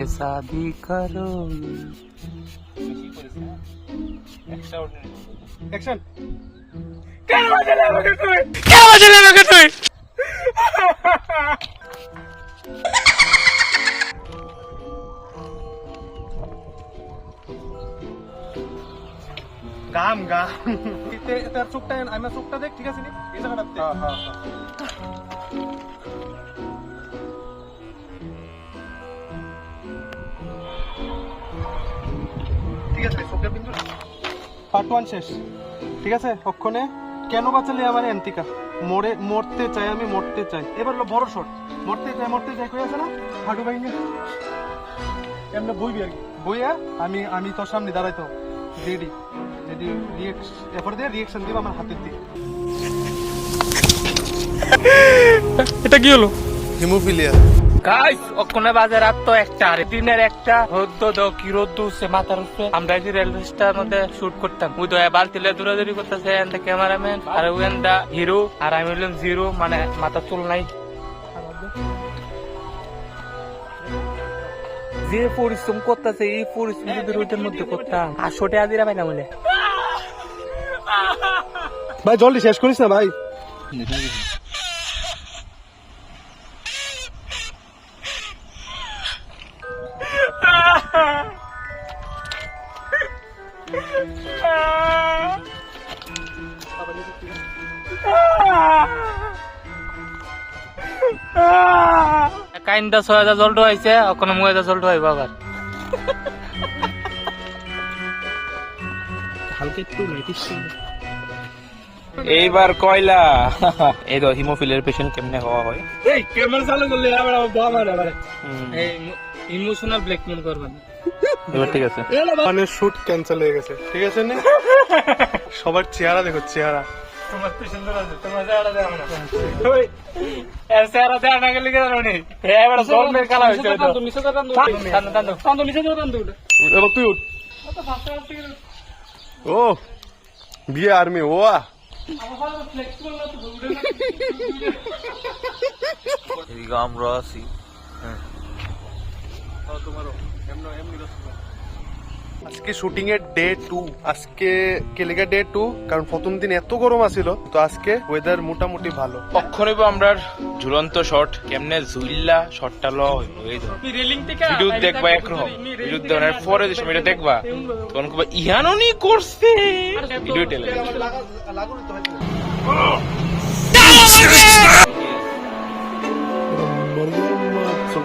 शादी करो অ্যাকশন क्या बाजले আমাকে তুই গাম গাম তার চোখটা আমার চোখটা দেখ ঠিক আছে নি এই জায়গাটাতে হ্যাঁ ঠিক আছে চোখের বিন্দু পার্ট 1 শেষ ঠিক আছে অক্ষণে কেন বাঁচালে আমার এন্তিকা মরতে চাই আমি মরতে চাই এবার হলো বড় শট মরতে চাই কই আছে না হাডু ভাইনি এমনি বইবি আর কি বইয়া আমি তোর সামনে দাঁড়াইতো রেডি রিঅ্যাকশন দিব আমার হাতের দিকে এটা কি হলো হিমোফিলিয়া গাইস ওখানে বাজে রাত তো একটা আর দিনের একটা রোদ্দ দাও কি রোদ্দ উঠছে মাথার উপরে আমরা যে রেলওয়ে স্টেশনের মধ্যে শুট করতাম উদয় বালতিলে দৌড়াদৌড়ি করতেছে এন্ড ক্যামেরাম্যান আর ওয়েন্দা হিরো আর আমি হলাম জিরো মানে মাথা চুল নাই যে পরিশ্রম করতেছে এই পরিশ্রম যদি রোদের মধ্যে করতাম আর ছোটে আদিরা পাই না বলে ভাই জলদি শেষ করিস না ভাই কাইন্দা ৬০০০ জলটো হয়েছে ওখানে ৯০০০ জলটো হইব আবার হালকা একটু লেটিস এইবার কয়লা এই তো হিমোফিলিয়ার পেশেন্ট কেমনে হওয়া হয় এই ক্যামেরা চালু করলে আবার বাবা আবার এই ইমোশনাল ব্ল্যাকমেল করবেন এবার ঠিক আছে মানে শুট ক্যান্সেল হয়ে গেছে ঠিক আছে না সবার চেহারা দেখো চেহারা তোমার তো সুন্দর আছে তোমার চেহারা দেখো না ওই এর চেহারা দেখা না গেলে কেন নেই এবার জল মেরে কালা হইছে তো নিচে তো টান নিচে তো টান এবার তুই উঠ ও বিয়ে আর্মি ও আমরা আছি আজকে শুটিং এর ডে 2 আজকে কেলেগা ডে 2 কারণ প্রথম দিন এত গরম আছিল তো আজকে ওয়েদার মোটামুটি ভালো অক্ষরে আমরা ঝুলন্ত শট কেমনে ঝুললা শটটা ল হই ধর ভিডিও দেখবা একরকম ভিডিও দেওয়ার পরে যে সময়টা দেখবা তখন কবা ইহাননি করছে ভিডিও টেলে সব